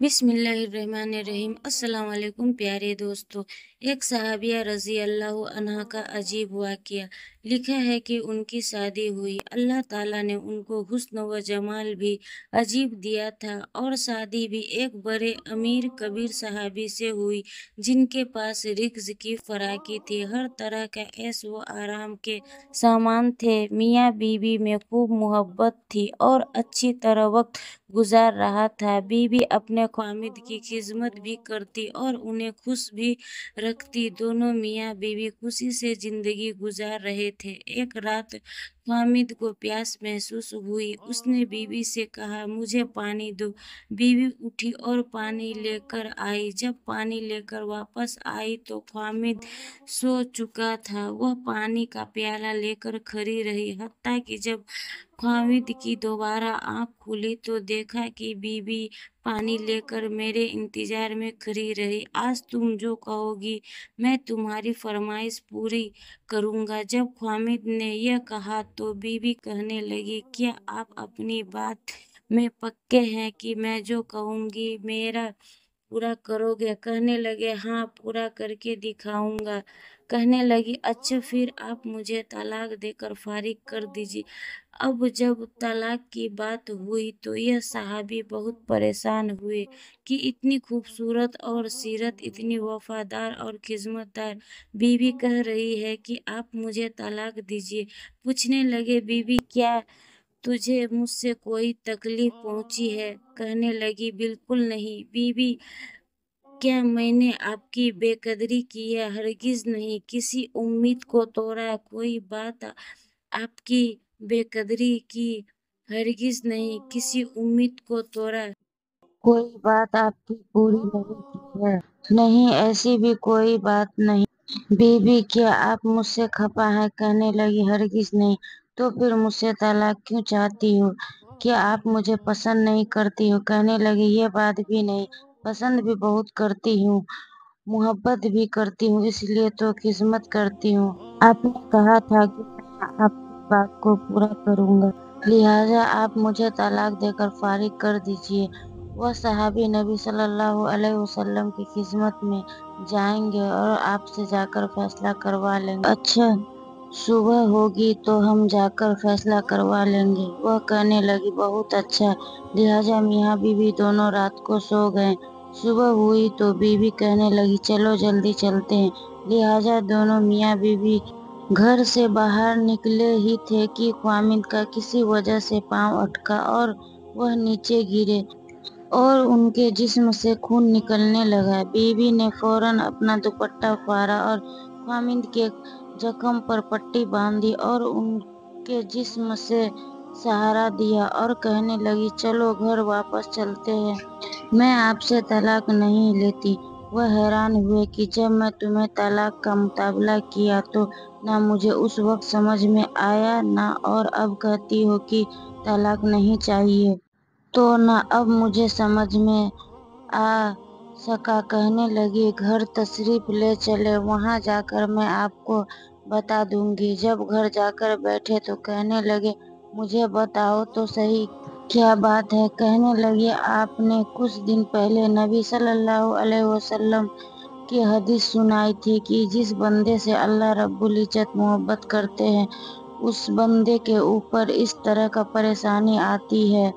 बिस्मिल्लाहिर्रहमानिर्रहीम। अस्सलाम वालेकुम प्यारे दोस्तों। एक सहाबिया रजी अल्लाह अन्हा का अजीब वाक़या लिखा है कि उनकी शादी हुई। अल्लाह ताला ने उनको हुस्न व जमाल भी अजीब दिया था और शादी भी एक बड़े अमीर कबीर सहाबी से हुई जिनके पास रिज़्क़ की फराकी थी। हर तरह का ऐश व आराम के सामान थे। मियाँ बीवी में खूब मोहब्बत थी और अच्छी तरह वक्त गुजार रहा था। बीवी अपने ख्वामिद की खिदमत भी करती और उन्हें खुश भी रखती। दोनों मियाँ बीवी खुशी से जिंदगी गुजार रहे थे। एक रात ख्वामिद को प्यास महसूस हुई। उसने बीवी से कहा, मुझे पानी दो। बीवी उठी और पानी लेकर आई। जब पानी लेकर वापस आई तो ख्वामिद सो चुका था। वह पानी का प्याला लेकर खड़ी रही, हत्ता कि जब ख्वामिद की दोबारा आँख खुली तो देखा कि बीवी पानी लेकर मेरे इंतजार में खड़ी रही। आज तुम जो कहोगी मैं तुम्हारी फरमाइश पूरी करूँगा। जब ख्वामिद ने यह कहा तो बीवी कहने लगी, क्या आप अपनी बात में पक्के हैं कि मैं जो कहूँगी मेरा पूरा करोगे? कहने लगे, हाँ, पूरा करके दिखाऊंगा। कहने लगी, अच्छा फिर आप मुझे तलाक देकर फारिग कर दीजिए। अब जब तलाक की बात हुई तो यह सहाबी बहुत परेशान हुए कि इतनी खूबसूरत और सीरत, इतनी वफादार और खिदमतदार बीवी कह रही है कि आप मुझे तलाक दीजिए। पूछने लगे, बीवी क्या तुझे मुझसे कोई तकलीफ पहुंची है? कहने लगी, बिल्कुल नहीं। बीवी, क्या मैंने आपकी बेकदरी की है? हरगिज नहीं। किसी उम्मीद को तोड़ा? कोई बात आपकी बेकदरी की? हरगिज नहीं। किसी उम्मीद को तोड़ा? कोई बात आपकी पूरी नहीं की है? नहीं, ऐसी भी कोई बात नहीं। बीबी, क्या आप मुझसे खफा हैं? कहने लगी, हरगिज नहीं। तो फिर मुझसे तलाक क्यों चाहती हो? क्या आप मुझे पसंद नहीं करती हो? कहने लगी, ये बात भी नहीं, पसंद भी बहुत करती हूँ, मोहब्बत भी करती हूँ, इसलिए तो खिदमत करती हूँ। आपने कहा था कि मैं आपकी बात को पूरा करूँगा, लिहाजा आप मुझे तलाक देकर फारिग कर दीजिए। वह सहाबी नबी सल्लल्लाहु अलैहि वसल्लम की खिदमत में जाएंगे और आपसे जाकर फैसला करवा लेंगे। अच्छा, सुबह होगी तो हम जाकर फैसला करवा लेंगे। वह कहने लगी, बहुत अच्छा। लिहाजा मियाँ बीवी दोनों रात को सो गए। सुबह हुई तो बीवी कहने लगी, चलो जल्दी चलते हैं। लिहाजा दोनों मियाँ बीवी घर से बाहर निकले ही थे कि ख्वामिद का किसी वजह से पांव अटका और वह नीचे गिरे और उनके जिस्म से खून निकलने लगा। बीवी ने फौरन अपना दुपट्टा फाड़ा और ख्वामिद के जख्म पर पट्टी बांधी और उनके जिस्म से सहारा दिया और कहने लगी, चलो घर वापस चलते हैं, मैं आपसे तलाक नहीं लेती। वह हैरान हुए कि जब मैं तुम्हें तलाक का मुतालबा किया तो ना मुझे उस वक्त समझ में आया, ना और अब कहती हो कि तलाक नहीं चाहिए, तो ना अब मुझे समझ में आ सका। कहने लगी, घर तशरीफ ले चले, वहां जाकर मैं आपको बता दूंगी। जब घर जाकर बैठे तो कहने लगे, मुझे बताओ तो सही, क्या बात है? कहने लगी, आपने कुछ दिन पहले नबी सल्लल्लाहु अलैहि वसल्लम की हदीस सुनाई थी कि जिस बंदे से अल्लाह रब्बुल इज्जत मोहब्बत करते हैं उस बंदे के ऊपर इस तरह का परेशानी आती है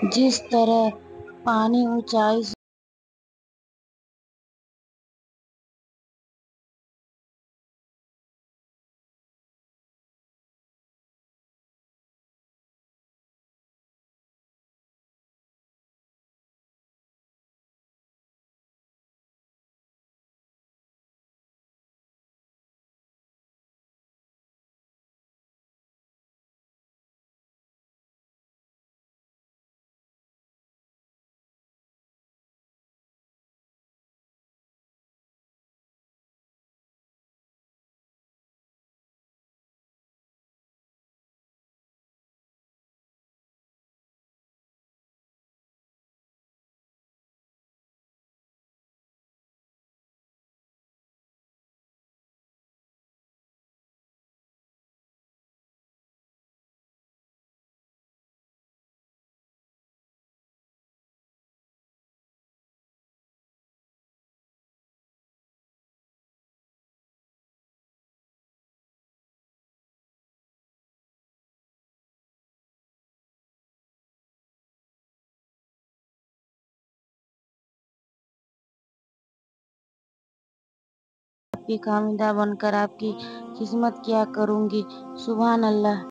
जिस तरह पानी ऊंचाई से آپ کی خامیدہ بن کر آپ کی خدمت کیا کروں گی۔ سبحان اللہ۔